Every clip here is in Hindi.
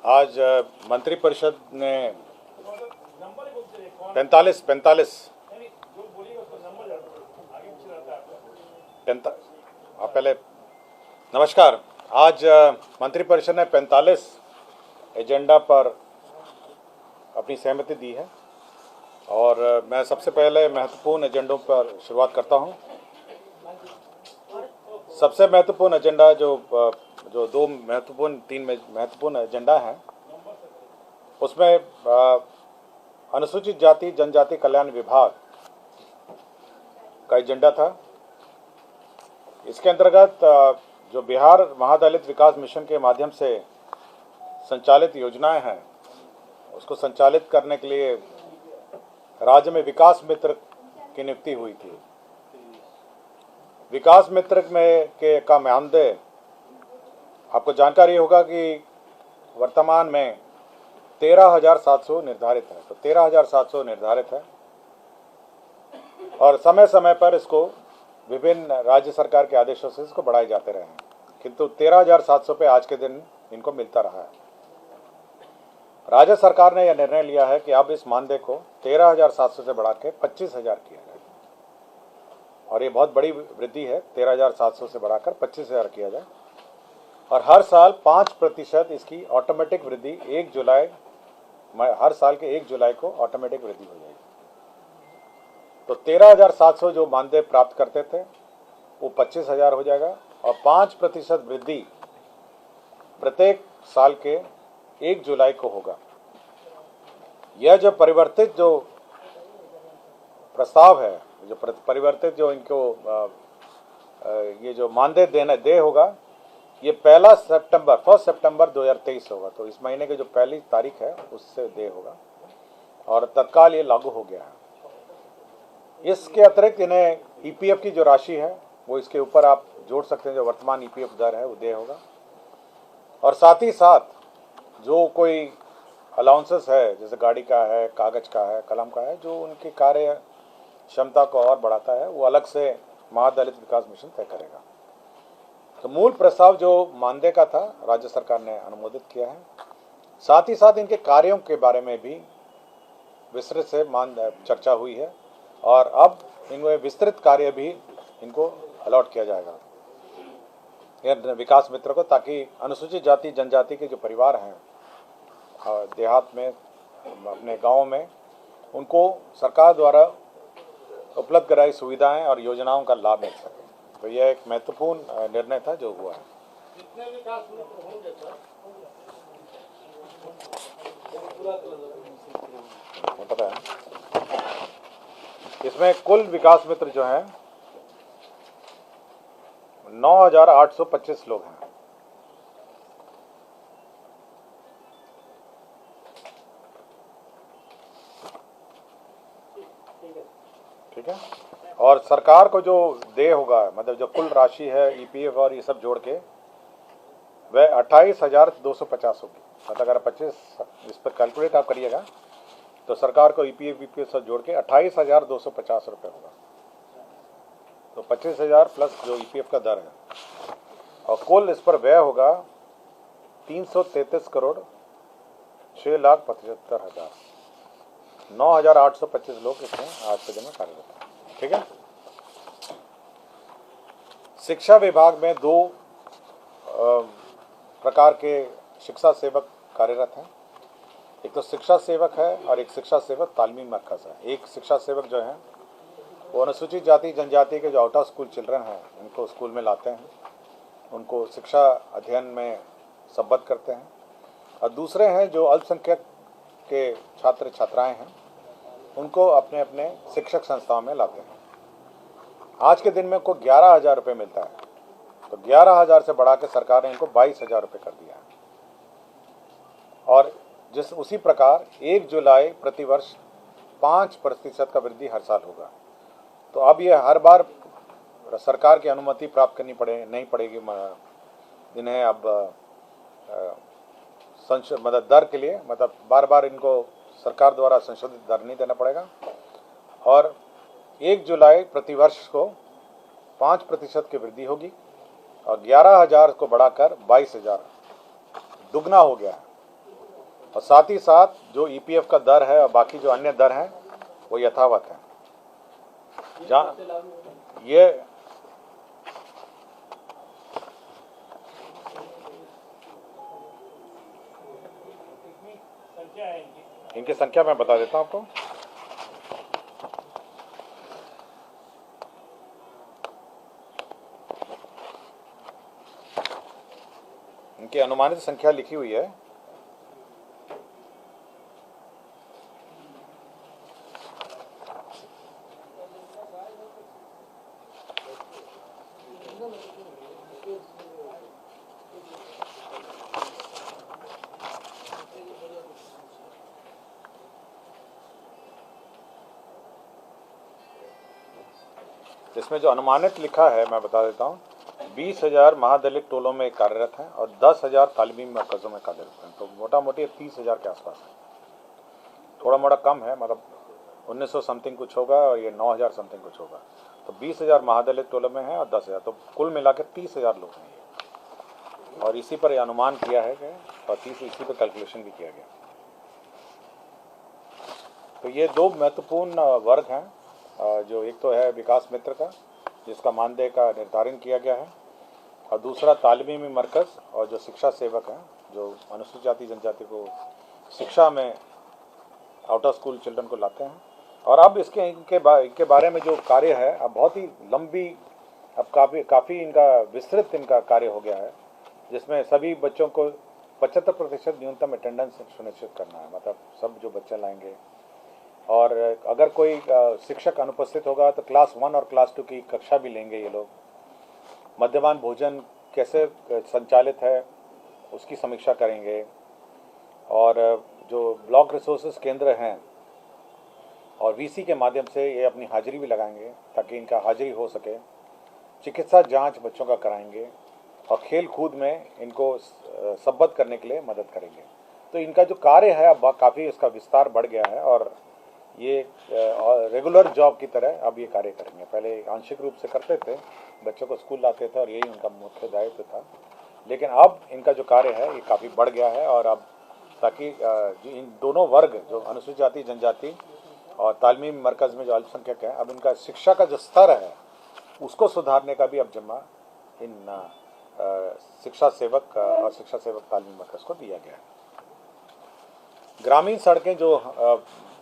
आज मंत्रिपरिषद ने 45 पहले नमस्कार। आज मंत्रिपरिषद ने 45 एजेंडा पर अपनी सहमति दी है और मैं सबसे पहले महत्वपूर्ण एजेंडों पर शुरुआत करता हूं। सबसे महत्वपूर्ण एजेंडा जो तीन महत्वपूर्ण एजेंडा हैं, उसमें अनुसूचित जाति जनजाति कल्याण विभाग का एजेंडा था। इसके अंतर्गत जो बिहार महादलित विकास मिशन के माध्यम से संचालित योजनाएं हैं, उसको संचालित करने के लिए राज्य में विकास मित्र की नियुक्ति हुई थी। विकास मित्र का मानदेय आपको जानकारी होगा कि वर्तमान में 13,700 निर्धारित है। तो 13,700 निर्धारित है और समय समय पर इसको विभिन्न राज्य सरकार के आदेशों से इसको बढ़ाए जाते रहे हैं, किंतु 13,700 पे आज के दिन इनको मिलता रहा है। राज्य सरकार ने यह निर्णय लिया है कि अब इस मानदेय को 13,700 से बढ़ा के 25,000 किया जाए और ये बहुत बड़ी वृद्धि है। 13,700 से बढ़ाकर 25,000 किया जाए और हर साल 5% इसकी ऑटोमेटिक वृद्धि 1 जुलाई, हर साल के 1 जुलाई को ऑटोमेटिक वृद्धि हो जाएगी। तो 13,700 जो मानदेय प्राप्त करते थे वो 25,000 हो जाएगा और 5% वृद्धि प्रत्येक साल के 1 जुलाई को होगा। यह जो परिवर्तित जो प्रस्ताव है, जो परिवर्तित जो इनको ये जो मानदेय देय होगा, ये 1 सितंबर 2023 होगा। तो इस महीने की जो पहली तारीख है उससे देय होगा और तत्काल ये लागू हो गया है। इसके अतिरिक्त इन्हें ईपीएफ की जो राशि है वो इसके ऊपर आप जोड़ सकते हैं। जो वर्तमान ईपीएफ दर है वो देय होगा और साथ ही साथ जो कोई अलाउंसेस है, जैसे गाड़ी का है, कागज का है, कलम का है, जो उनकी कार्य क्षमता को और बढ़ाता है, वो अलग से महादलित विकास मिशन तय करेगा। तो मूल प्रस्ताव जो मानदेय का था राज्य सरकार ने अनुमोदित किया है। साथ ही साथ इनके कार्यों के बारे में भी विस्तृत से चर्चा हुई है और अब इनमें विस्तृत कार्य भी इनको अलॉट किया जाएगा यह विकास मित्र को, ताकि अनुसूचित जाति जनजाति के जो परिवार हैं देहात में, अपने गाँव में, उनको सरकार द्वारा उपलब्ध कराई सुविधाएं और योजनाओं का लाभ मिल सके। तो यह एक महत्वपूर्ण निर्णय था जो हुआ है। कितने विकास मित्र होंगे सर? पता है इसमें कुल विकास मित्र जो हैं 9,825 लोग हैं। ठीक है। और सरकार को जो देय होगा, मतलब जो कुल राशि है ईपीएफ और ये सब जोड़ के, वह 28,250 होगी। मतलब अगर 25 इस पर कैलकुलेट आप करिएगा तो सरकार को ईपीएफ सब जोड़ के 28,250 रुपये होगा। तो 25,000 प्लस जो ईपीएफ का दर है और कुल इस पर व्यय होगा 333 करोड़ 6,75,000। 9,825 लोग इसमें आज के दिन में कार्यरत हैं। ठीक है। शिक्षा विभाग में 2 प्रकार के शिक्षा सेवक कार्यरत हैं। एक तो शिक्षा सेवक है और एक शिक्षा सेवक तालीमी मरकज है। एक शिक्षा सेवक जो है वो अनुसूचित जाति जनजाति के जो आउट ऑफ स्कूल चिल्ड्रन हैं उनको स्कूल में लाते हैं, उनको शिक्षा अध्ययन में संबद्ध करते हैं। और दूसरे हैं जो अल्पसंख्यक के छात्र छात्राएं हैं, उनको अपने अपने शिक्षक संस्थाओं में लाते हैं। आज के दिन में उनको 11,000 रुपये मिलता है। तो 11,000 से बढ़ा के सरकार ने इनको 22,000 रुपये कर दिया है। और उसी प्रकार 1 जुलाई प्रतिवर्ष 5% का वृद्धि हर साल होगा। तो अब ये हर बार सरकार की अनुमति प्राप्त करनी नहीं पड़ेगी इन्हें। अब मतलब दर के लिए, मतलब बार बार इनको सरकार द्वारा संशोधित दर नहीं देना पड़ेगा और 1 जुलाई प्रतिवर्ष को 5% की वृद्धि होगी और 11,000 को बढ़ाकर 22,000 दुगना हो गया है। और साथ ही साथ जो ईपीएफ का दर है और बाकी जो अन्य दर हैं वो यथावत है। जहाँ ये इनकी संख्या मैं बता देता हूँ आपको। इनकी अनुमानित संख्या लिखी हुई है। इसमें जो अनुमानित लिखा है मैं बता देता हूँ। 20,000 महादलित टोलों में कार्यरत हैं और 10,000 तालीमी मरकज़ों में कार्यरत हैं। तो मोटा मोटी 30,000 के आसपास है। थोड़ा मोड़ा कम है, मतलब 1900 समथिंग कुछ होगा और ये 9,000 समथिंग कुछ होगा। तो 20,000 महादलित टोलों में हैं और 10,000, तो कुल मिला के 30,000 लोग हैं ये। और इसी पर अनुमान किया है कि और इसी पर कैलकुलेशन भी किया गया। तो ये दो महत्वपूर्ण वर्ग हैं, जो एक तो है विकास मित्र का जिसका मानदेय का निर्धारण किया गया है, और दूसरा तालीमी मरकज़ और जो शिक्षा सेवक हैं जो अनुसूचित जाति जनजाति को शिक्षा में आउट ऑफ स्कूल चिल्ड्रन को लाते हैं। और अब इनके बारे में जो कार्य है अब बहुत ही लंबी, अब काफ़ी इनका विस्तृत इनका कार्य हो गया है, जिसमें सभी बच्चों को 75% न्यूनतम अटेंडेंस सुनिश्चित करना है। मतलब सब जो बच्चे लाएंगे, और अगर कोई शिक्षक अनुपस्थित होगा तो क्लास 1 और क्लास 2 की कक्षा भी लेंगे ये लोग। मध्यमान भोजन कैसे संचालित है उसकी समीक्षा करेंगे, और जो ब्लॉक रिसोर्सेज केंद्र हैं और वीसी के माध्यम से ये अपनी हाजिरी भी लगाएंगे ताकि इनका हाजिरी हो सके। चिकित्सा जांच बच्चों का कराएंगे और खेल कूद में इनको संबद्ध करने के लिए मदद करेंगे। तो इनका जो कार्य है अब काफ़ी इसका विस्तार बढ़ गया है और ये रेगुलर जॉब की तरह अब ये कार्य करेंगे। पहले आंशिक रूप से करते थे, बच्चों को स्कूल लाते थे और यही उनका मुख्य दायित्व था, लेकिन अब इनका जो कार्य है ये काफ़ी बढ़ गया है। और अब ताकि इन दोनों वर्ग जो अनुसूचित जाति जनजाति और तालीमी मरकज़ में जो अल्पसंख्यक हैं, अब इनका शिक्षा का जो स्तर है उसको सुधारने का भी अब जिम्मा इन शिक्षा सेवक और शिक्षा सेवक तालीमी मरकज़ को दिया गया है। ग्रामीण सड़कें जो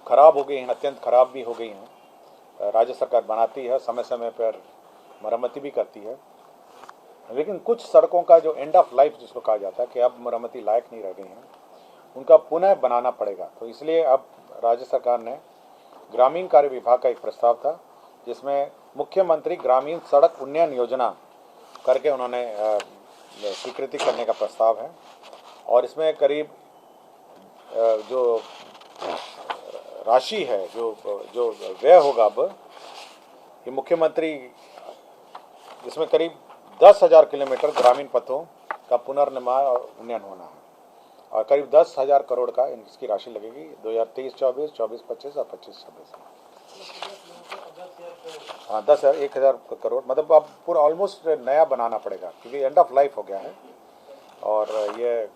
खराब हो गई हैं, अत्यंत खराब भी हो गई हैं, राज्य सरकार बनाती है, समय समय पर मरम्मती भी करती है, लेकिन कुछ सड़कों का जो एंड ऑफ लाइफ जिसको कहा जाता है कि अब मरम्मती लायक नहीं रह गई हैं, उनका पुनः बनाना पड़ेगा। तो इसलिए अब राज्य सरकार ने ग्रामीण कार्य विभाग का एक प्रस्ताव था जिसमें मुख्यमंत्री ग्रामीण सड़क उन्नयन योजना करके उन्होंने स्वीकृति करने का प्रस्ताव है। और इसमें करीब जो राशि है जो व्यय होगा अब ये मुख्यमंत्री, इसमें करीब 10,000 किलोमीटर ग्रामीण पथों का पुनर्निर्माण और उन्नयन होना है और करीब 10,000 करोड़ का इसकी राशि लगेगी 2023-24, 24-25 और 25-26। हाँ 1,000 करोड़, मतलब अब पूरा ऑलमोस्ट नया बनाना पड़ेगा क्योंकि एंड ऑफ लाइफ हो गया है। और ये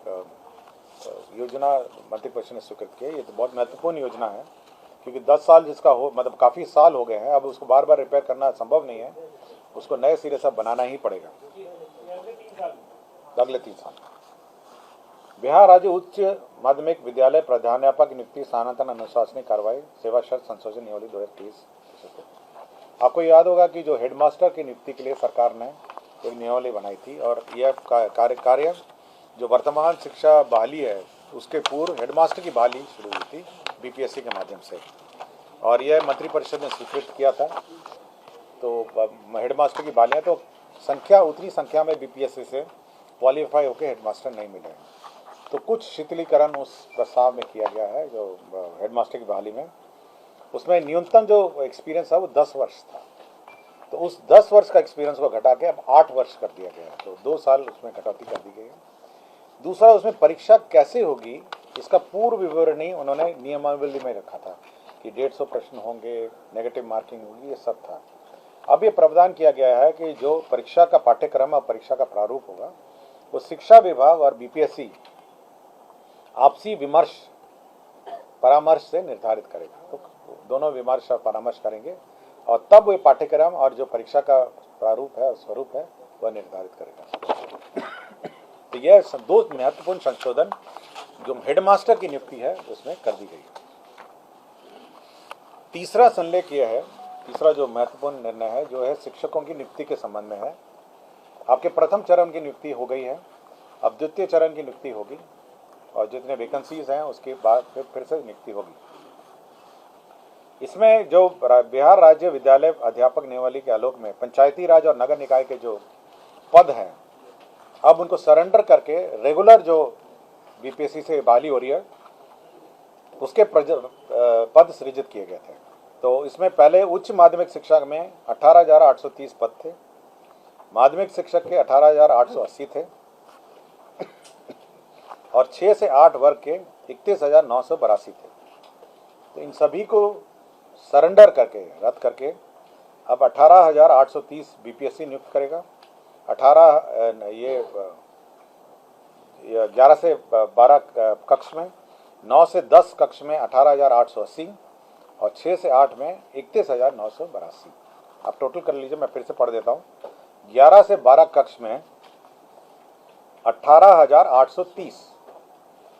योजना मंत्रिपरिषद ने स्वीकृत की है। ये तो बहुत महत्वपूर्ण योजना है क्योंकि 10 साल जिसका हो, मतलब काफ़ी साल हो गए हैं, अब उसको बार बार रिपेयर करना संभव नहीं है, उसको नए सिरे से बनाना ही पड़ेगा अगले 3 साल। बिहार राज्य उच्च माध्यमिक विद्यालय प्रधानाध्यापक नियुक्ति स्थानांतरण अनुशासनिक कार्रवाई सेवा शर्त संशोधन नियमावली 2023। आपको याद होगा कि जो हेडमास्टर की नियुक्ति के लिए सरकार ने एक नियमावली बनाई थी और यह कार्य जो वर्तमान शिक्षा बहाली है उसके पूर्व हेडमास्टर की बहाली शुरू हुई थी बीपीएससी के माध्यम से, और यह मंत्रिपरिषद ने स्वीकृत किया था। तो हेडमास्टर की बहालियाँ तो उतनी संख्या में बीपीएससी से क्वालिफाई होकर हेडमास्टर नहीं मिले, तो कुछ शिथिलीकरण उस प्रस्ताव में किया गया है जो हेडमास्टर की बहाली में। उसमें न्यूनतम जो एक्सपीरियंस है वो 10 वर्ष था, तो उस 10 वर्ष का एक्सपीरियंस को घटा के अब 8 वर्ष कर दिया गया है, तो 2 साल उसमें कटौती कर दी गई है। दूसरा, उसमें परीक्षा कैसे होगी इसका पूर्व विवरणी उन्होंने नियमावली में रखा था कि 150 प्रश्न होंगे, नेगेटिव मार्किंग होगी, ये सब था। अब ये प्रावधान किया गया है कि जो परीक्षा का पाठ्यक्रम और परीक्षा का प्रारूप होगा वो शिक्षा विभाग और बीपीएससी आपसी विमर्श परामर्श से निर्धारित करेगा। तो दोनों विमर्श और परामर्श करेंगे और तब वो पाठ्यक्रम और जो परीक्षा का प्रारूप है, स्वरूप है, वह निर्धारित करेगा। तो यह दो महत्वपूर्ण संशोधन जो हेडमास्टर की नियुक्ति है उसमें कर दी गई है। तीसरा संलेख यह है, तीसरा जो महत्वपूर्ण निर्णय है जो है शिक्षकों की नियुक्ति के संबंध में है। आपके प्रथम चरण की नियुक्ति हो गई है, अब द्वितीय चरण की नियुक्ति होगी और जितने वैकेंसीज हैं उसके बाद फिर से नियुक्ति होगी। इसमें जो बिहार राज्य विद्यालय अध्यापक नियमावली के आलोक में पंचायती राज और नगर निकाय के जो पद हैं अब उनको सरेंडर करके रेगुलर जो बीपीएससी से बहाली हो रही है उसके पद सृजित किए गए थे। तो इसमें पहले उच्च माध्यमिक शिक्षक में 18,830 पद थे, माध्यमिक शिक्षक के 18,880 थे और 6 से 8 वर्ग के 31,982 थे। तो इन सभी को सरेंडर करके रद्द करके अब 18,830 बीपीएससी नियुक्त करेगा। 11 से 12 कक्ष में, 9 से 10 कक्ष में 18,880 और 6 से 8 में 31,982। आप टोटल कर लीजिए, मैं फिर से पढ़ देता हूँ। 11 से 12 कक्ष में 18,830,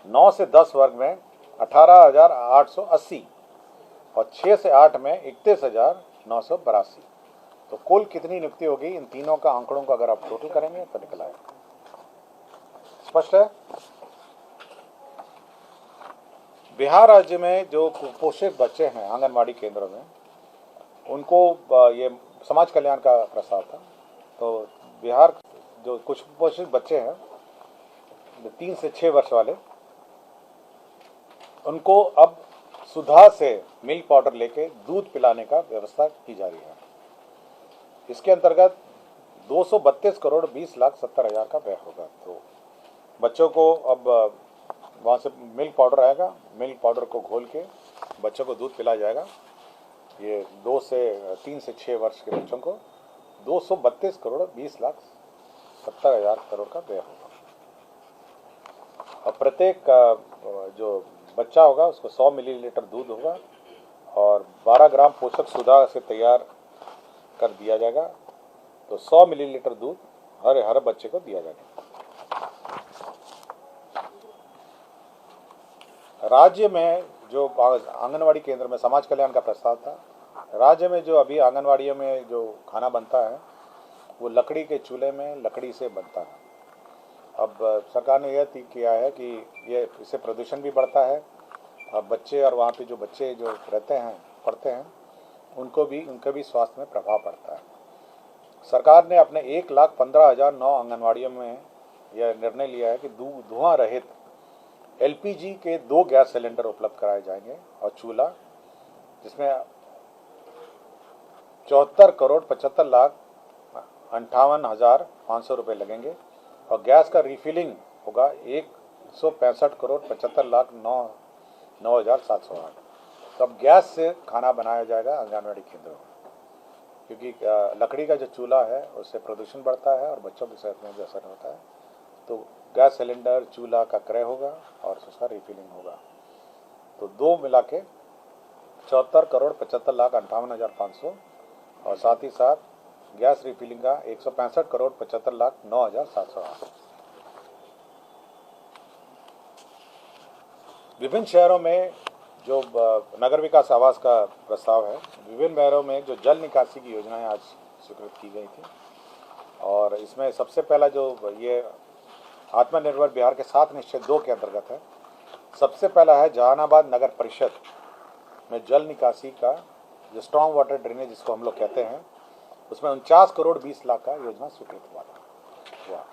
9 से 10 वर्ग में 18,880 और 6 से 8 में 31,982। तो कुल कितनी नियुक्ति होगी इन तीनों का आंकड़ों का अगर आप टोटल करेंगे तो निकल आएगा। स्पष्ट है। बिहार राज्य में जो कुपोषित बच्चे हैं आंगनवाड़ी केंद्रों में उनको ये समाज कल्याण का प्रस्ताव था। तो बिहार जो कुछ कुपोषित बच्चे हैं 3 से 6 वर्ष वाले, उनको अब सुधा से मिल्क पाउडर लेके दूध पिलाने का व्यवस्था की जा रही है। इसके अंतर्गत 232 करोड़ 20 लाख 70 हजार का व्यय होगा। तो बच्चों को अब वहाँ से मिल्क पाउडर आएगा, मिल्क पाउडर को घोल के बच्चों को दूध पिलाया जाएगा। ये 3 से 6 वर्ष के बच्चों को 232 करोड़ 20 लाख 70 हजार करोड़ का व्यय होगा। और प्रत्येक जो बच्चा होगा उसको 100 मिलीलीटर दूध होगा और 12 ग्राम पोषक सुधा से तैयार कर दिया जाएगा। तो 100 मिलीलीटर दूध हर बच्चे को दिया जाएगा। राज्य में जो आंगनवाड़ी केंद्र में समाज कल्याण का प्रस्ताव था, राज्य में जो अभी आंगनवाड़ियों में जो खाना बनता है वो लकड़ी के चूल्हे में लकड़ी से बनता है। अब सरकार ने यह किया है कि ये इससे प्रदूषण भी बढ़ता है और बच्चे और वहाँ पे जो बच्चे जो रहते हैं पढ़ते हैं उनके भी स्वास्थ्य में प्रभाव पड़ता है। सरकार ने अपने 1,15,009 आंगनवाड़ियों में यह निर्णय लिया है कि धुआं रहित एलपीजी के 2 गैस सिलेंडर उपलब्ध कराए जाएंगे और चूल्हा, जिसमें 74 करोड़ 75 लाख 58,500 रुपये लगेंगे और गैस का रिफिलिंग होगा 165 करोड़ 75 लाख 9,708। तो अब गैस से खाना बनाया जाएगा आंगनवाड़ी केंद्रों में, क्योंकि लकड़ी का जो चूल्हा है उससे प्रदूषण बढ़ता है और बच्चों की सेहत में भी असर होता है। तो गैस सिलेंडर चूल्हा का क्रय होगा और उसका रिफिलिंग होगा। तो दो मिला के 74 करोड़ 75 लाख 58,500 और साथ ही साथ गैस रिफिलिंग का 165 करोड़ 75 लाख 9,708। विभिन्न शहरों में जो नगर विकास आवास का प्रस्ताव है, विभिन्न शहरों में जो जल निकासी की योजनाएं आज स्वीकृत की गई थी और इसमें सबसे पहला जो ये आत्मनिर्भर बिहार के 7 निश्चय 2 के अंतर्गत है। सबसे पहला है जहानाबाद नगर परिषद में जल निकासी का जो स्ट्रॉन्ग वाटर ड्रेनेज जिसको हम लोग कहते हैं, उसमें 49 करोड़ 20 लाख का योजना स्वीकृत हुआ था।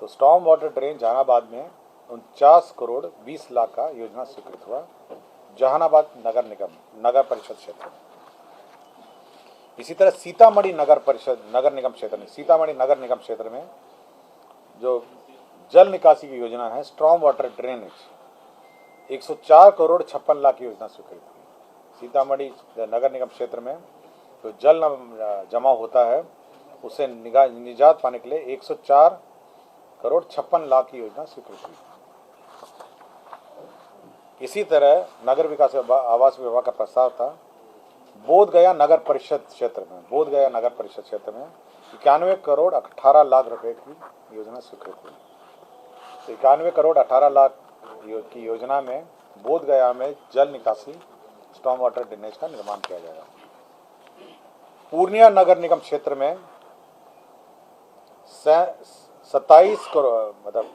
तो स्ट्रॉन्ग वाटर ड्रेन जहानाबाद में 49 करोड़ 20 लाख का योजना स्वीकृत हुआ जहानाबाद नगर परिषद क्षेत्र में। इसी तरह सीतामढ़ी नगर निगम क्षेत्र में, सीतामढ़ी नगर निगम क्षेत्र में जो जल निकासी की योजना है strong water drainage, 104 crore 56 lakh की योजना स्वीकृत हुई। सीतामढ़ी नगर निगम क्षेत्र में जो जल जमा होता है उससे निजात पाने के लिए 104 करोड़ 56 लाख की योजना स्वीकृत हुई। इसी तरह नगर विकास आवास विभाग का प्रस्ताव था बोध गया नगर परिषद क्षेत्र में, बोध गया नगर परिषद क्षेत्र में 91 करोड़ 18 लाख रुपए की योजना स्वीकृत हुई। तो 91 करोड़ 18 लाख की योजना में बोध गया में जल निकासी स्टॉर्म वाटर ड्रेनेज का निर्माण किया जाएगा। पूर्णिया नगर निगम क्षेत्र में 27 करोड़ मतलब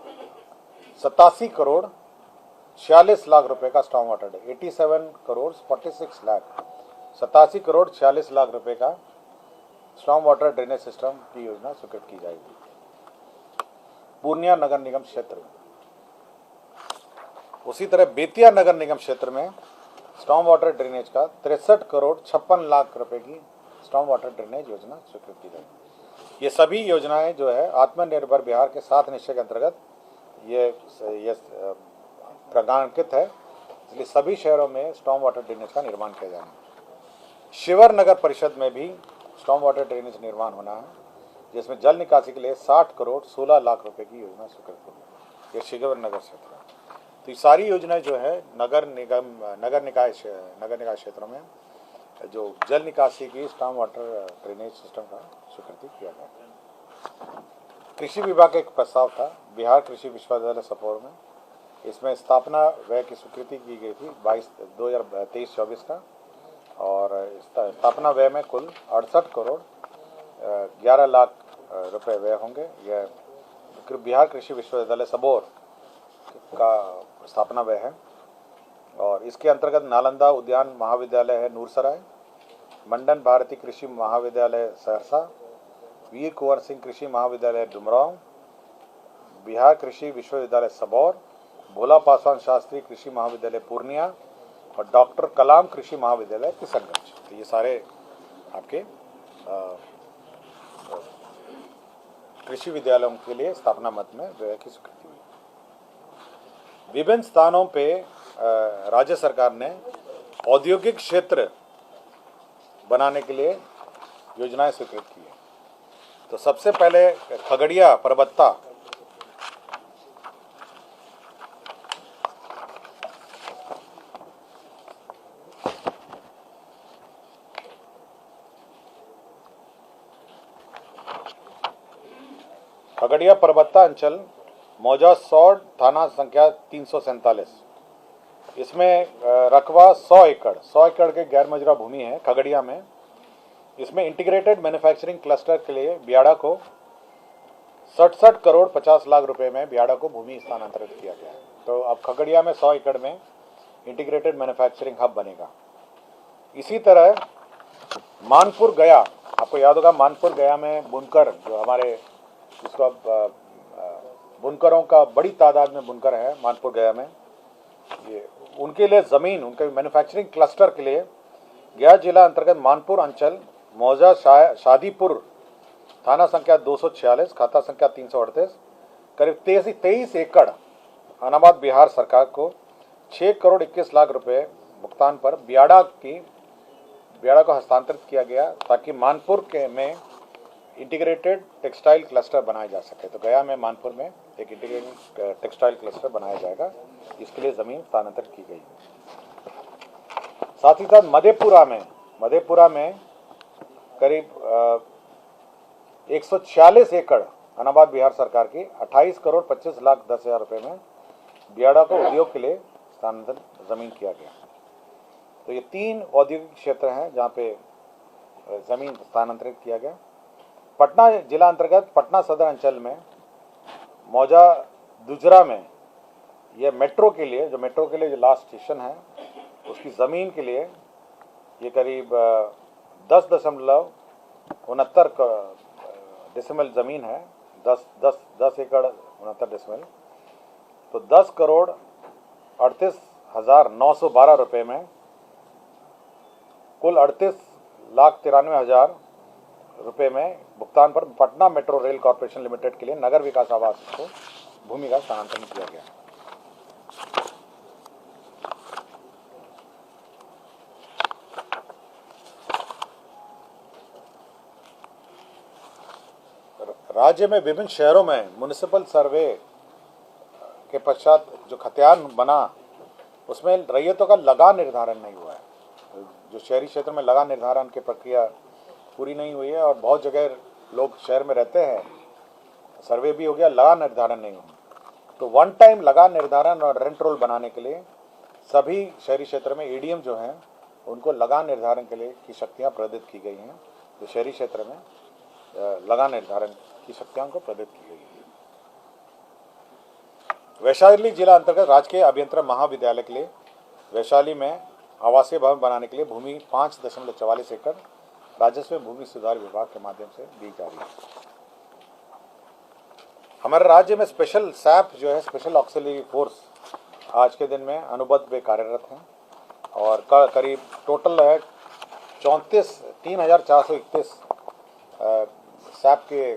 87 करोड़ 46 लाख रुपए का स्टॉर्म वाटर 87 करोड़ 46 लाख 87 करोड़ 46 लाख रुपए का स्टॉर्म वाटर ड्रेनेज सिस्टम की योजना स्वीकृत की जाएगी पूर्णिया नगर निगम क्षेत्र में। उसी तरह बेतिया नगर निगम क्षेत्र में स्टॉर्म वाटर ड्रेनेज का 63 करोड़ 56 लाख रुपए की स्टॉर्म वाटर ड्रेनेज योजना स्वीकृत की जाएगी। ये सभी योजनाएं जो है आत्मनिर्भर बिहार के 7 निश्चय के अंतर्गत ये प्रमाणित है, इसलिए सभी शहरों में स्टॉर्म वाटर ड्रेनेज का निर्माण किया जाना है। शिवर नगर परिषद में भी स्टॉर्म वाटर ड्रेनेज निर्माण होना है, जिसमें जल निकासी के लिए 60 करोड़ 16 लाख रुपए की योजना स्वीकृत होगी। ये शिवर नगर क्षेत्र है। तो ये सारी योजनाएं जो है नगर निकाय क्षेत्रों में जो जल निकासी की स्टॉर्म वाटर ड्रेनेज सिस्टम का स्वीकृति किया गया। कृषि विभाग का एक प्रस्ताव था बिहार कृषि विश्वविद्यालय सपोर में, इसमें स्थापना व्यय की स्वीकृति की गई थी 2023-24 का, और स्थापना व्यय में कुल 68 करोड़ 11 लाख रुपए व्यय होंगे। यह बिहार कृषि विश्वविद्यालय सबौर का स्थापना व्यय है, और इसके अंतर्गत नालंदा उद्यान महाविद्यालय है नूरसराय, मंडन भारती कृषि महाविद्यालय सहरसा, वीर कुंवर सिंह कृषि महाविद्यालय डुमरांव, बिहार कृषि विश्वविद्यालय सबौर, भोला पासवान शास्त्री कृषि महाविद्यालय पूर्णिया और डॉक्टर कलाम कृषि महाविद्यालय किशनगंज। तो ये सारे आपके कृषि विद्यालयों के लिए स्थापना मद में व्यय की स्वीकृति हुई। विभिन्न स्थानों पे राज्य सरकार ने औद्योगिक क्षेत्र बनाने के लिए योजनाएं स्वीकृत की है। तो सबसे पहले खगड़िया परबत्ता अंचल मौजा सौड़ थाना संख्या 347, इसमें रकबा 100 एकड़ के गैर मजरा भूमि है खगड़िया में। इसमें इंटीग्रेटेड मैन्युफैक्चरिंग क्लस्टर के लिए बियाड़ा को 67 करोड़ 50 लाख रुपए में बियाड़ा को भूमि स्थानांतरित किया गया है। तो अब खगड़िया में 100 एकड़ में इंटीग्रेटेड मैन्युफैक्चरिंग हब बनेगा। इसी तरह मानपुर गया, आपको याद होगा मानपुर गया में बुनकर जो हमारे जिसको बुनकरों का बड़ी तादाद में बुनकर है मानपुर गया में, ये उनके लिए ज़मीन उनके मैन्युफैक्चरिंग क्लस्टर के लिए गया जिला अंतर्गत मानपुर अंचल मौजा शादीपुर थाना संख्या 246 खाता संख्या 338 करीब 23 एकड़ अनाबाद बिहार सरकार को 6 करोड़ 21 लाख रुपए भुगतान पर बियाड़ा को हस्तांतरित किया गया, ताकि मानपुर में इंटीग्रेटेड टेक्सटाइल क्लस्टर बनाया जा सके। तो गया में मानपुर में एक इंटीग्रेटेड टेक्सटाइल क्लस्टर बनाया जाएगा, इसके लिए ज़मीन स्थानांतरित की गई। साथ ही साथ मधेपुरा में करीब 146 एकड़ अनाबाद बिहार सरकार की 28 करोड़ 25 लाख 10 हज़ार रुपये में बियाड़ा को उद्योग के लिए स्थानांतरित ज़मीन किया गया। तो ये 3 औद्योगिक क्षेत्र हैं जहाँ पे ज़मीन स्थानांतरित किया गया। पटना जिला अंतर्गत पटना सदर अंचल में मौजा दुजरा में ये मेट्रो के लिए जो लास्ट स्टेशन है उसकी ज़मीन के लिए ये करीब 10.69 डेसिमल ज़मीन है, 10 एकड़ 69 डेसिमल। तो 10 करोड़ 38,912 रुपये में कुल 38,93,000 रुपये में भुगतान पर Patna metro rail corporation limited के लिए नगर विकास आवास को भूमि का स्थानांतरण किया गया। राज्य में विभिन्न शहरों में म्युनिसिपल सर्वे के पश्चात जो खतियान बना उसमें रैयतों का लगा निर्धारण नहीं हुआ है। जो शहरी क्षेत्र में लगा निर्धारण की प्रक्रिया पूरी नहीं हुई है और बहुत जगह लोग शहर में रहते हैं, सर्वे भी हो गया, लगा निर्धारण नहीं हुआ। तो वन टाइम लगा निर्धारण और रेंट रोल बनाने के लिए सभी शहरी क्षेत्र में एडीएम जो हैं उनको लगा निर्धारण के लिए की शक्तियाँ प्रदत्त की गई हैं। जो शहरी क्षेत्र में लगा निर्धारण की शक्तियाँ को प्रदत्त की गई है। वैशाली जिला अंतर्गत राजकीय अभियंत्रण महाविद्यालय के लिए वैशाली में आवासीय भवन बनाने के लिए भूमि 5.44 एकड़ राजस्व भूमि सुधार विभाग के माध्यम से दी जा रही है। हमारे राज्य में स्पेशल सैप जो है, स्पेशल ऑक्सिलरी फोर्स, आज के दिन में अनुबंध में कार्यरत हैं और करीब टोटल है 3,431 सैप के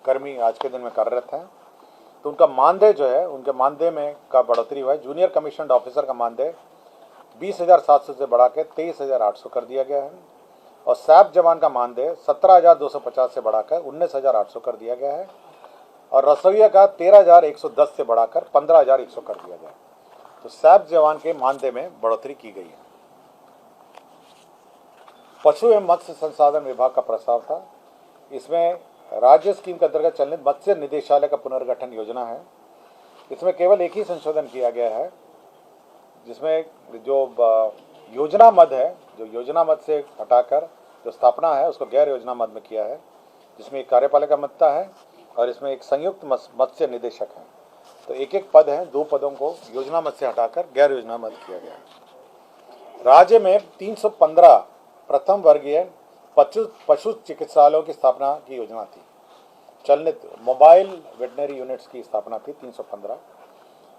कर्मी आज के दिन में कार्यरत हैं। तो उनका मानदेय जो है, उनके मानदेय में का बढ़ोतरी हुआ है। जूनियर कमीशन्ड ऑफिसर का मानदेय 20,700 से बढ़ा के 23,800 कर दिया गया है और सैप जवान का मानदेय 17,250 से बढ़ाकर 19,800 कर दिया गया है और रसोइया का 13,110 से बढ़ाकर 15,100 कर दिया गया है। तो सैप जवान के मानदेय में बढ़ोतरी की गई है। पशु एवं मत्स्य संसाधन विभाग का प्रस्ताव था। इसमें राज्य स्कीम के अंतर्गत चलनित मत्स्य निदेशालय का पुनर्गठन योजना है। इसमें केवल एक ही संशोधन किया गया है, जिसमें जो योजना मद है, जो योजना मद से हटाकर जो स्थापना है उसको गैर योजना मद में किया है, जिसमें एक कार्यपालिका मत्ता है और इसमें एक संयुक्त मत्स्य निदेशक है। तो एक एक पद है, 2 पदों को योजना मद से हटाकर गैर योजना मद किया गया है। राज्य में 315 प्रथम वर्गीय पशु चिकित्सालयों की स्थापना की योजना थी। चलनित मोबाइल वेटनरी यूनिट्स की स्थापना थी 315।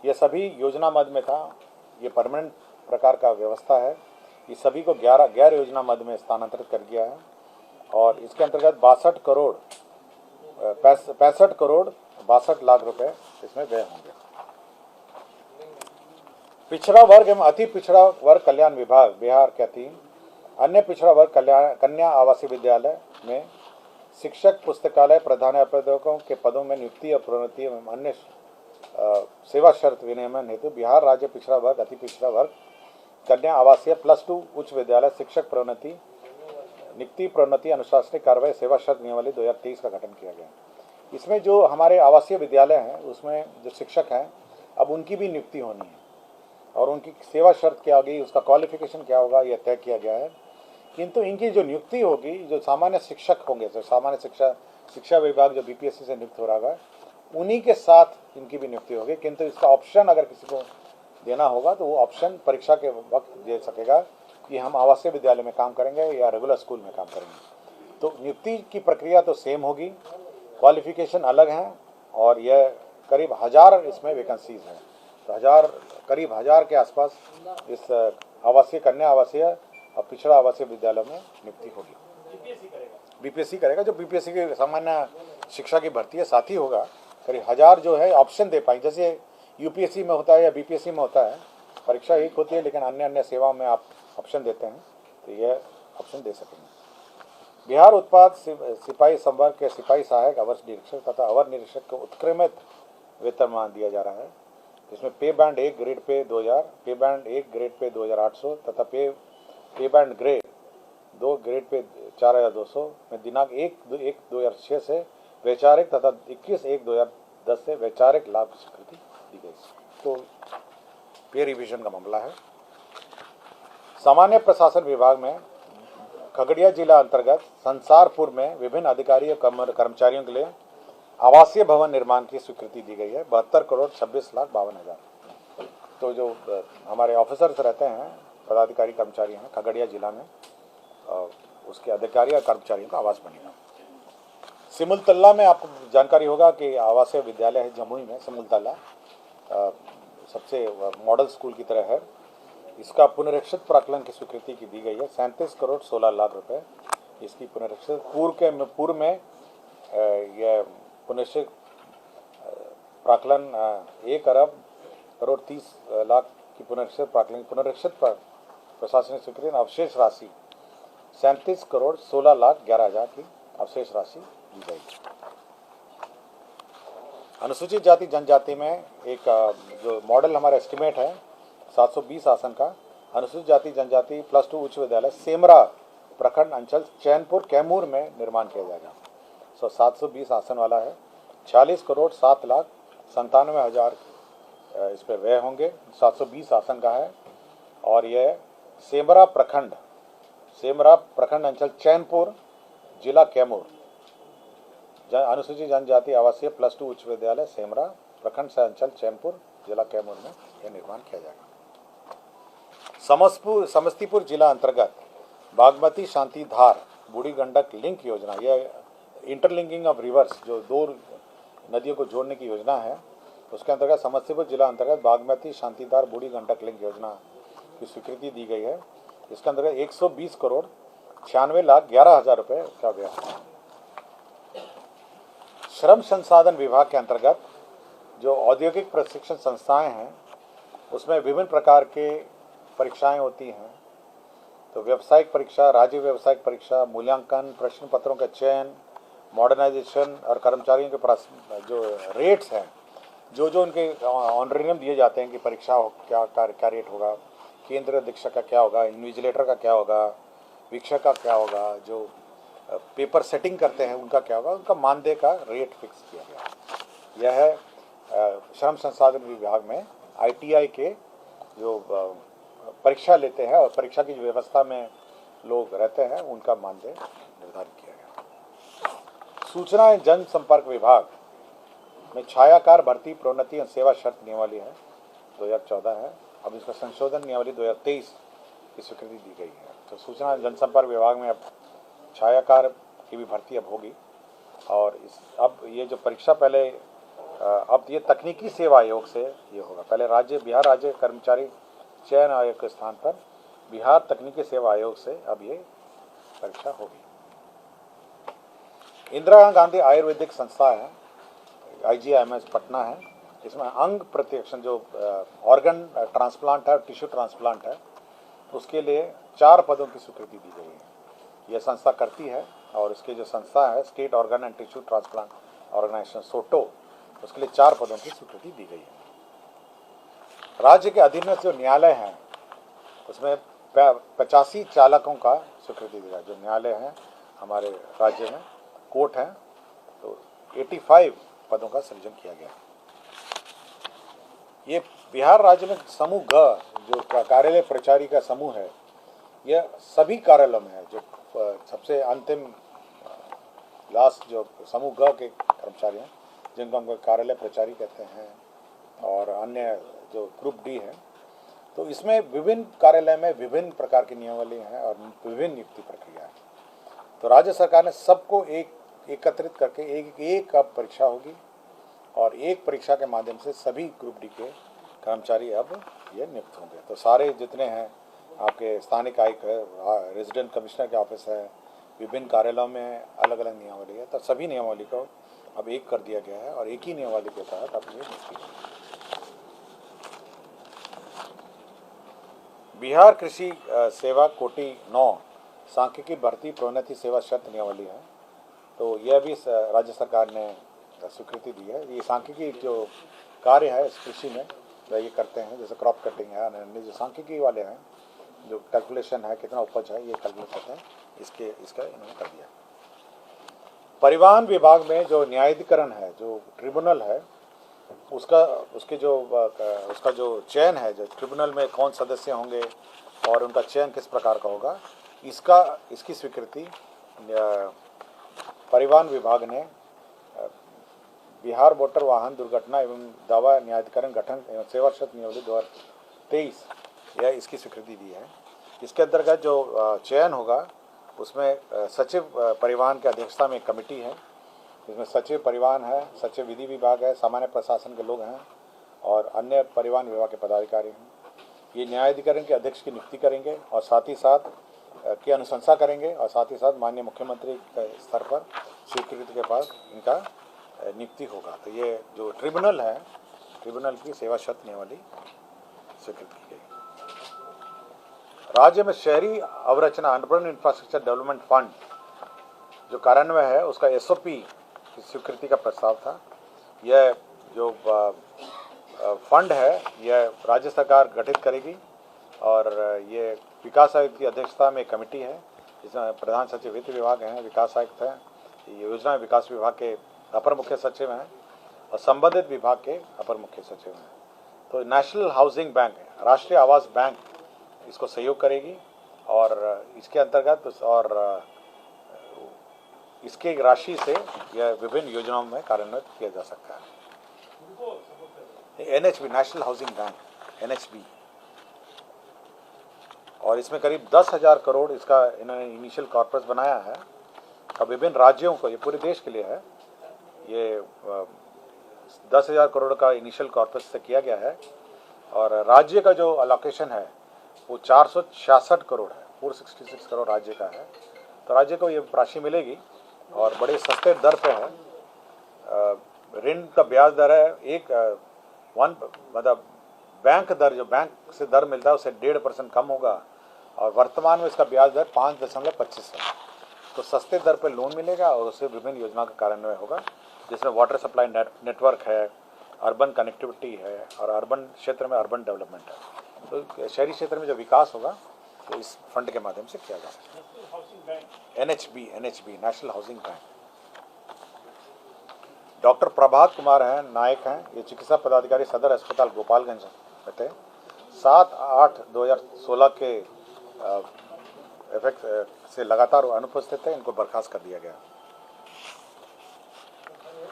ये सभी योजना मद में था। ये परमानेंट प्रकार का व्यवस्था है। ये सभी को 11 गैर योजना मद में स्थानांतरित कर दिया है और इसके अंतर्गत 65 करोड़ 62 लाख रुपए इसमें व्यय होंगे। पिछड़ा वर्ग एवं अति पिछड़ा वर्ग कल्याण विभाग बिहार के अधीन अन्य पिछड़ा वर्ग कन्या आवासीय विद्यालय में शिक्षक, पुस्तकालय, प्रधानाध्यापकों के पदों में नियुक्ति और प्रोन्नति एवं अन्य सेवा शर्त विनियमन हेतु बिहार राज्य पिछड़ा वर्ग अति पिछड़ा वर्ग कन्या आवासीय +2 उच्च विद्यालय शिक्षक प्रोन्नति नियुक्ति प्रोन्नति अनुशासनिक कार्रवाई सेवा शर्त नियमावली 2023 का गठन किया गया। इसमें जो हमारे आवासीय विद्यालय हैं उसमें जो शिक्षक हैं अब उनकी भी नियुक्ति होनी है और उनकी सेवा शर्त क्या होगी, उसका क्वालिफिकेशन क्या होगा, यह तय किया गया है। किंतु इनकी जो नियुक्ति होगी, जो सामान्य शिक्षक होंगे, जो सामान्य शिक्षा विभाग जो बीपीएससी से नियुक्त हो रहा है, उन्हीं के साथ इनकी भी नियुक्ति होगी। किंतु इसका ऑप्शन अगर किसी को देना होगा तो वो ऑप्शन परीक्षा के वक्त दे सकेगा कि हम आवासीय विद्यालय में काम करेंगे या रेगुलर स्कूल में काम करेंगे। तो नियुक्ति की प्रक्रिया तो सेम होगी, क्वालिफिकेशन अलग हैं और यह करीब 1000 इसमें वैकेंसीज हैं। तो करीब 1000 के आसपास इस आवासीय कन्या आवासीय और पिछड़ा आवासीय विद्यालयों में नियुक्ति होगी। बीपीएससी करेगा। जो बीपीएससी की सामान्य शिक्षा की भर्ती है साथ ही होगा। करीब 1000 जो है ऑप्शन दे पाएंगे, जैसे यूपीएससी में होता है या बीपीएससी में होता है, परीक्षा एक होती है लेकिन अन्य सेवाओं में आप ऑप्शन देते हैं, तो यह ऑप्शन दे सकेंगे। बिहार उत्पाद सिपाही संवर्ग के सिपाही सहायक अवर निरीक्षक तथा अवर निरीक्षक को उत्क्रमित वेतनमान दिया जा रहा है, जिसमें पे बैंड 1 ग्रेड पे 2000, पे बैंड 1 ग्रेड पे 2800 तथा पे बैंड ग्रेड 2 ग्रेड पे 4200 में दिनांक 1/1/2006 से वैचारिक तथा 21/1/2010 से वैचारिक लाभ स्वीकृति दी गई। तो पे रिवीजन का मामला है। सामान्य प्रशासन विभाग में खगड़िया जिला अंतर्गत संसारपुर में विभिन्न अधिकारी और कर्मचारियों के लिए आवासीय भवन निर्माण की स्वीकृति दी गई है 72,26,52,000। तो जो हमारे ऑफिसर्स रहते हैं, पदाधिकारी कर्मचारी हैं खगड़िया जिला में, उसके अधिकारी और कर्मचारियों का आवास बनेगा। सिमुलतला में आपको जानकारी होगा कि आवासीय विद्यालय है जमुई में। सिमुलतला सबसे मॉडल स्कूल की तरह है। इसका पुनरीक्षित प्राक्कलन की स्वीकृति की दी गई है 37 करोड़ 16 लाख रुपए इसकी पुनरीक्षित। पूर्व में यह पुनरीक्षित प्राक्कलन 1 अरब करोड़ 30 लाख की पुनरीक्षित प्रशासनिक स्वीकृति। अवशेष राशि 37 करोड़ 16 लाख 11 हज़ार की अवशेष राशि दी गई। अनुसूचित जाति जनजाति में एक जो मॉडल हमारा एस्टिमेट है 720 आसन का अनुसूचित जाति जनजाति +2 उच्च विद्यालय सेमरा प्रखंड अंचल चैनपुर कैमूर में निर्माण किया जाएगा। 720 आसन वाला है। 46 करोड़ 7 लाख 97 हज़ार इस पर व्यय होंगे। 720 आसन का है और यह सेमरा प्रखंड अंचल चैनपुर जिला कैमूर अनुसूचित जनजाति आवासीय +2 उच्च विद्यालय सेमरा प्रखंड से अंचल चैनपुर जिला कैमूर में यह निर्माण किया जाएगा। समस्तीपुर जिला अंतर्गत बागमती शांति धार बूढ़ी गंडक लिंक योजना, यह इंटरलिंकिंग ऑफ रिवर्स जो 2 नदियों को जोड़ने की योजना है, उसके अंतर्गत समस्तीपुर जिला अंतर्गत बागमती शांतिधार बूढ़ी गंडक लिंक योजना की स्वीकृति दी गई है। इसके अंतर्गत 120 करोड़ 96 लाख 11 हज़ार रुपये का व्यय। श्रम संसाधन विभाग के अंतर्गत जो औद्योगिक प्रशिक्षण संस्थाएं हैं उसमें विभिन्न प्रकार के परीक्षाएं होती हैं। तो व्यावसायिक परीक्षा, राज्य व्यावसायिक परीक्षा, मूल्यांकन, प्रश्न पत्रों का चयन, मॉडर्नाइजेशन और कर्मचारियों के जो रेट्स हैं, जो उनके ऑनरेरियम दिए जाते हैं कि परीक्षा क्या रेट होगा, केंद्र अधीक्षक का क्या होगा, इन्विजिलेटर का क्या होगा, वीक्षक का क्या होगा, जो पेपर सेटिंग करते हैं उनका क्या होगा, उनका मानदेय का रेट फिक्स किया गया। यह है श्रम संसाधन विभाग में ITI के जो परीक्षा लेते हैं और परीक्षा की व्यवस्था में लोग रहते हैं उनका मानदेय निर्धारित किया गया। सूचना एवं जनसंपर्क विभाग में छायाकार भर्ती प्रोन्नति एवं सेवा शर्त नियमावली है 2014 है। अब इसका संशोधन नियमावली 2023 की स्वीकृति दी गई है। तो सूचना एवं जनसंपर्क विभाग में अब छायाकार की भी भर्ती अब होगी और अब ये जो परीक्षा पहले अब ये तकनीकी सेवा आयोग से ये होगा। पहले बिहार राज्य कर्मचारी चयन आयोग के स्थान पर बिहार तकनीकी सेवा आयोग से अब ये परीक्षा होगी। इंदिरा गांधी आयुर्वेदिक संस्था है, IGIMS पटना है। इसमें अंग प्रतिरक्षण जो ऑर्गन ट्रांसप्लांट है, टिश्यू ट्रांसप्लांट है, उसके लिए 4 पदों की स्वीकृति दी गई है। यह संस्था करती है और इसकी जो संस्था है state organ and tissue transplant organisation SOTTO, उसके लिए 4 पदों की स्वीकृति दी गई है। राज्य के अधीनस्थ जो न्यायालय हैं उसमें 85 चालकों का स्वीकृति दी गई। जो न्यायालय हैं हमारे राज्य में कोर्ट हैं, तो 85 पदों का सृजन किया गया। ये बिहार राज्य में समूह ग जो कार्यालय प्रचारी का समूह है, यह सभी कार्यालयों में है। जो सबसे अंतिम लास्ट जो समूह ग के कर्मचारी हैं जिनको हम कार्यालय प्रचारी कहते हैं, और अन्य जो ग्रुप D है, तो इसमें विभिन्न कार्यालय में विभिन्न प्रकार की नियमावली हैं और विभिन्न नियुक्ति प्रक्रिया है। तो राज्य सरकार ने सबको एकत्रित करके एक अब परीक्षा होगी और एक परीक्षा के माध्यम से सभी ग्रुप D के कर्मचारी अब ये नियुक्त होंगे। तो सारे जितने हैं आपके स्थानिक आयुक्त है, रेजिडेंट कमिश्नर के ऑफिस है, विभिन्न कार्यालयों में अलग अलग नियमावली है, तो सभी नियमावली को अब एक कर दिया गया है और एक ही नियमावली के तहत अब ये नियुक्ति होगी। बिहार कृषि सेवा कोटि 9 सांख्यिकी भर्ती प्रोन्नति सेवा शर्त नियमावली है। तो यह भी राज्य सरकार ने स्वीकृति दी है। ये सांख्यिकी जो कार्य है इस कृषि में वह ये करते हैं, जैसे क्रॉप कटिंग है, अन्य जो सांख्यिकी वाले हैं, जो कैलकुलेशन है कितना उपज है ये कैलकुलेट करते हैं, इसका इन्होंने कर दिया। परिवहन विभाग में जो न्यायाधिकरण है, जो ट्रिब्यूनल है, उसका जो चयन है, जो ट्रिब्यूनल में कौन सदस्य होंगे और उनका चयन किस प्रकार का होगा, इसकी स्वीकृति परिवहन विभाग ने बिहार मोटर वाहन दुर्घटना एवं दावा न्यायाधिकरण गठन एवं सेवा शर्त नियमावली 2023 यह इसकी स्वीकृति दी है। इसके अंतर्गत जो चयन होगा उसमें सचिव परिवहन की अध्यक्षता में एक कमेटी है। इसमें सचिव परिवहन है, सचिव विधि विभाग है, सामान्य प्रशासन के लोग हैं और अन्य परिवहन विभाग के पदाधिकारी हैं। ये न्यायाधिकरण के अध्यक्ष की नियुक्ति करेंगे और साथ ही साथ की अनुशंसा करेंगे और साथ ही साथ माननीय मुख्यमंत्री के स्तर पर स्वीकृति के बाद इनका नियुक्ति होगा। तो ये जो ट्रिब्यूनल है, ट्रिब्यूनल की सेवा शर्त नियमावली स्वीकृत की गई। राज्य में शहरी अवरचना अर्बन इंफ्रास्ट्रक्चर डेवलपमेंट फंड जो कार्यान्वयन है उसका SOP की स्वीकृति का प्रस्ताव था। यह जो फंड है यह राज्य सरकार गठित करेगी और ये विकास आयुक्त की अध्यक्षता में एक कमेटी है जिसमें प्रधान सचिव वित्त विभाग हैं, विकास आयुक्त हैं, योजना विकास विभाग के अपर मुख्य सचिव हैं और संबंधित विभाग के अपर मुख्य सचिव हैं। तो नेशनल हाउसिंग बैंक है, राष्ट्रीय आवास बैंक इसको सहयोग करेगी और इसके अंतर्गत और इसके राशि से यह विभिन्न योजनाओं में कार्यान्वित किया जा सकता है। NHB national housing bank NHB, और इसमें करीब 10,000 करोड़ इसका इन्होंने इनिशियल कॉर्पस बनाया है और विभिन्न राज्यों को, ये पूरे देश के लिए है, ये 10,000 करोड़ का इनिशियल कॉर्पस से किया गया है और राज्य का जो अलोकेशन है वो 466 करोड़ है, 466 करोड़ राज्य का है। तो राज्य को ये राशि मिलेगी और बड़े सस्ते दर पे है। ऋण का ब्याज दर है मतलब बैंक दर, जो बैंक से दर मिलता है उससे 1.5% कम होगा और वर्तमान में इसका ब्याज दर 5.25 है। तो सस्ते दर पर लोन मिलेगा और उससे विभिन्न योजना का कार्यान्वयन होगा जिसमें वाटर सप्लाई नेटवर्क है, अर्बन कनेक्टिविटी है और अर्बन क्षेत्र में अर्बन डेवलपमेंट है। तो शहरी क्षेत्र में जो विकास होगा तो इस फंड के माध्यम से किया जा सकता है। NHB national housing bank. Doctor Prabhat Kumar हैं, नायक हैं, ये चिकित्सा पदाधिकारी सदर अस्पताल गोपालगंज रहते हैं। 7/8/2016 के इफेक्ट से लगातार अनुपस्थित है, इनको बर्खास्त कर दिया गया।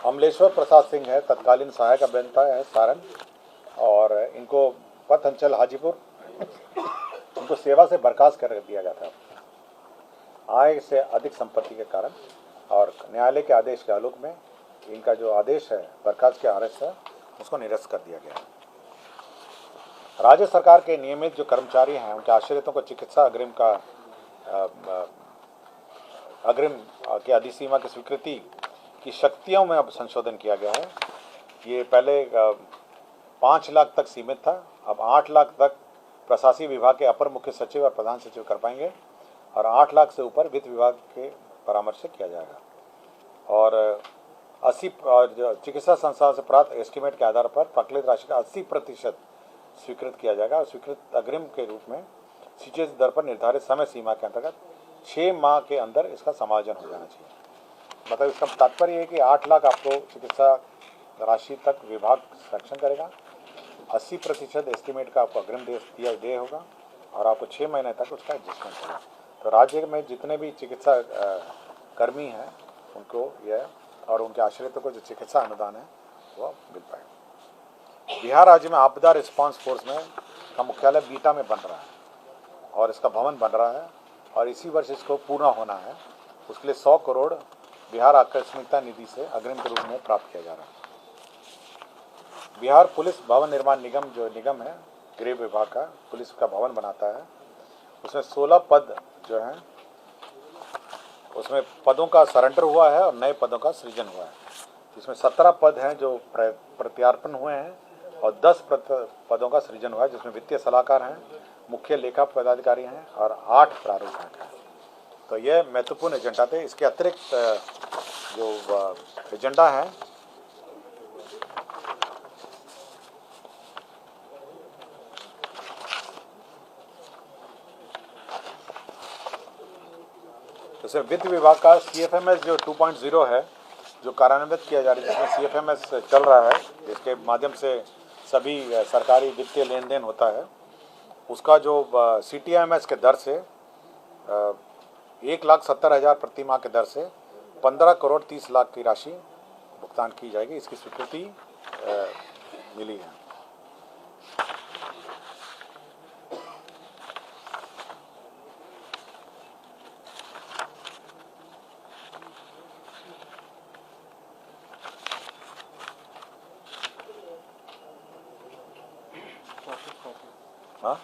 अमलेश्वर प्रसाद सिंह है, तत्कालीन सहायक अभियंता है सारण, और इनको पथ अंचल हाजीपुर इनको सेवा से बर्खास्त कर दिया गया था आय से अधिक संपत्ति के कारण, और न्यायालय के आदेश के आलोक में इनका जो आदेश है बर्खास्त के आदेश है उसको निरस्त कर दिया गया है। राज्य सरकार के नियमित जो कर्मचारी हैं उनके आश्रितों को चिकित्सा अग्रिम के अधिसीमा की स्वीकृति की शक्तियों में अब संशोधन किया गया है। ये पहले 5 लाख तक सीमित था, अब 8 लाख तक प्रशासनिक विभाग के अपर मुख्य सचिव और प्रधान सचिव कर पाएंगे और 8 लाख से ऊपर वित्त विभाग के परामर्श से किया जाएगा। और 80 चिकित्सा संस्थाओं से प्राप्त एस्टीमेट के आधार पर प्रकलित राशि का 80% स्वीकृत किया जाएगा और स्वीकृत अग्रिम के रूप में सीजीएस दर पर निर्धारित समय सीमा के अंतर्गत 6 माह के अंदर इसका समायोजन हो जाना चाहिए। मतलब इसका तात्पर्य है कि 8 लाख आपको चिकित्सा राशि तक विभाग सक्षम करेगा, 80% एस्टीमेट का आपको अग्रिम दे होगा और आपको 6 महीने तक उसका एडजस्टमेंट होगा। तो राज्य में जितने भी चिकित्सा कर्मी हैं उनको यह और उनके आश्रितों को जो चिकित्सा अनुदान है वह मिल पाएगा। बिहार राज्य में आपदा रिस्पांस फोर्स में का मुख्यालय बीटा में बन रहा है और इसका भवन बन रहा है और इसी वर्ष इसको पूर्ण होना है। उसके लिए 100 करोड़ बिहार आकस्मिकता निधि से अग्रिम के रूप में प्राप्त किया जा रहा है। बिहार पुलिस भवन निर्माण निगम जो निगम है गृह विभाग का, पुलिस का भवन बनाता है, उसमें 16 पद जो हैं उसमें पदों का सरेंडर हुआ है और नए पदों का सृजन हुआ है। इसमें 17 पद हैं जो प्रत्यार्पण हुए हैं और 10 पदों का सृजन हुआ है जिसमें वित्तीय सलाहकार हैं, मुख्य लेखा पदाधिकारी हैं और 8 प्रारूप हैं। तो ये महत्वपूर्ण एजेंडा थे। इसके अतिरिक्त जो एजेंडा है जैसे वित्त विभाग का CFMS जो 2.0 है जो कार्यान्वित किया जा रहा है, जिसमें CFMS चल रहा है, जिसके माध्यम से सभी सरकारी वित्तीय लेन देन होता है, उसका जो CTMS के दर से 1,70,000 प्रति माह के दर से 15 करोड़ 30 लाख की राशि भुगतान की जाएगी। इसकी स्वीकृति मिली है। हाँ,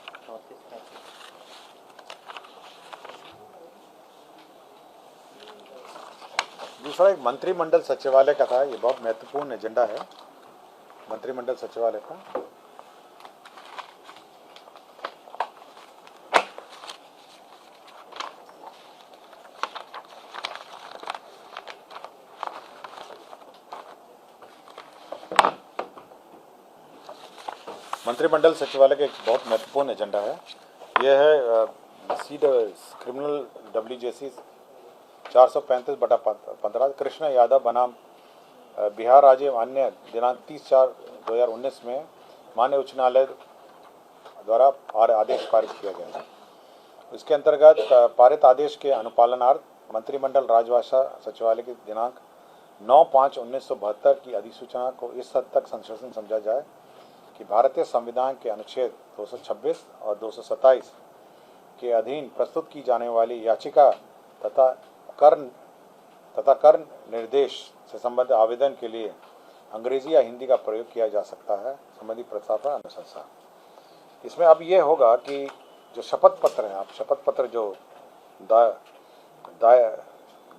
दूसरा एक मंत्रिमंडल सचिवालय का था, ये बहुत महत्वपूर्ण एजेंडा है मंत्रिमंडल सचिवालय का। मंत्रिमंडल सचिवालय का एक बहुत महत्वपूर्ण एजेंडा है। यह है seed criminal WJC 435/15 Krishna Yadav बनाम बिहार राज्य मान्य दिनांक 30/4/2019 में माननीय उच्च न्यायालय द्वारा आदेश पारित किया गया है। इसके अंतर्गत पारित आदेश के अनुपालनार्थ मंत्रिमंडल राजभाषा सचिवालय की दिनांक 9/5/1972 की अधिसूचना को इस हद तक संशोधन समझा जाए कि भारतीय संविधान के अनुच्छेद 226 और 227 के अधीन प्रस्तुत की जाने वाली याचिका तथा कर निर्देश से संबंधित आवेदन के लिए अंग्रेजी या हिंदी का प्रयोग किया जा सकता है। संबंधित प्रस्ताव पर अनुशंसा। इसमें अब ये होगा कि जो शपथ पत्र है, आप शपथ पत्र जो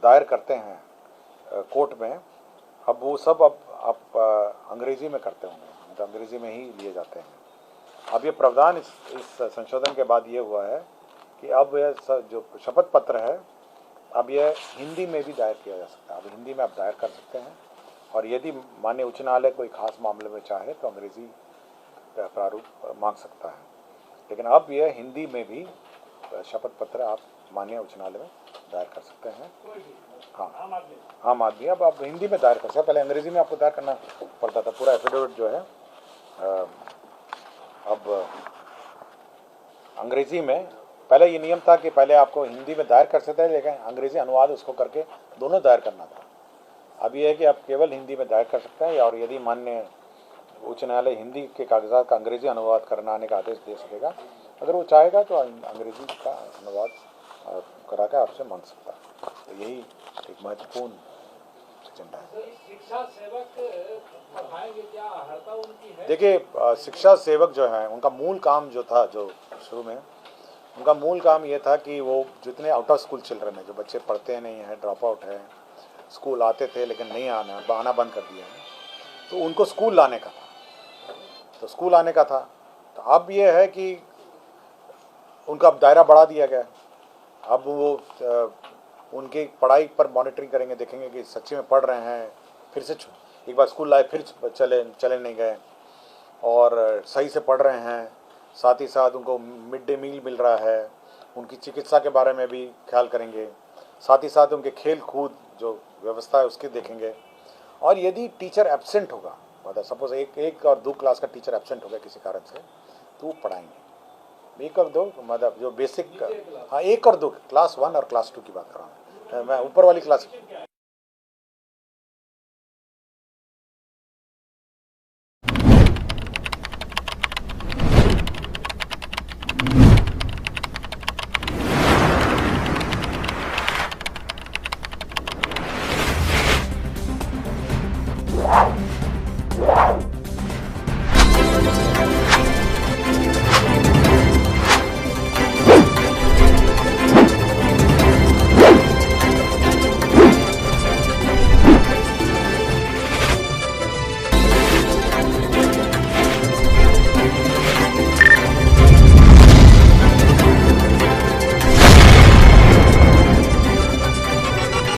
दायर करते हैं कोर्ट में, अब वो सब अब आप अंग्रेजी में करते होंगे, मतलब अंग्रेजी में ही लिए जाते हैं। अब ये प्रावधान इस संशोधन के बाद ये हुआ है कि अब यह जो शपथ पत्र है अब यह हिंदी में भी दायर किया जा सकता है। अब हिंदी में आप दायर कर सकते हैं, और यदि माननीय उच्च न्यायालय कोई खास मामले में चाहे तो अंग्रेजी प्रारूप मांग सकता है। लेकिन अब यह हिंदी में भी शपथ पत्र आप माननीय उच्च न्यायालय में दायर कर सकते हैं। हाँ, आम आदमी अब आप हिंदी में दायर कर सकते हैं। पहले अंग्रेजी में आपको दायर करना पड़ता था। पूरा एफिडेविट जो है अब अंग्रेजी में, पहले ये नियम था कि पहले आपको हिंदी में दायर कर सकते थे, लेकिन अंग्रेजी अनुवाद उसको करके दोनों दायर करना था। अब ये है कि आप केवल हिंदी में दायर कर सकते हैं, और यदि माननीय उच्च न्यायालय हिंदी के कागजात का अंग्रेजी अनुवाद कराने का आदेश दे सकेगा। अगर वो चाहेगा तो अंग्रेजी का अनुवाद करा के आपसे मांग सकता है। तो यही एक महत्वपूर्ण एजेंडा है। शिक्षा सेवक बढ़ाएंगे क्या? हड़ताल उनकी है? देखिए, शिक्षा सेवक जो है उनका मूल काम जो था, जो शुरू में उनका मूल काम ये था कि वो जितने आउट ऑफ स्कूल चिल्ड्रन है, जो बच्चे पढ़ते नहीं हैं, ड्रॉप आउट है, स्कूल आते थे लेकिन नहीं आना बंद कर दिया है, तो उनको स्कूल लाने का था। तो अब ये है कि उनका अब दायरा बढ़ा दिया गया। अब वो उनकी पढ़ाई पर मॉनिटरिंग करेंगे, देखेंगे कि सच्ची में पढ़ रहे हैं, फिर से एक बार स्कूल लाए फिर चले नहीं गए, और सही से पढ़ रहे हैं, साथ ही साथ उनको मिड डे मील मिल रहा है, उनकी चिकित्सा के बारे में भी ख्याल करेंगे, साथ ही साथ उनके खेल कूद जो व्यवस्था है उसकी देखेंगे। और यदि टीचर एब्सेंट होगा, मतलब सपोज एक और 2 क्लास का टीचर एब्सेंट हो गया किसी कारण से, तो वो पढ़ाएंगे 1 और 2, मतलब जो बेसिक, हाँ 1 और 2 क्लास 1 और क्लास 2 की बात कर रहा हूँ मैं, ऊपर वाली क्लास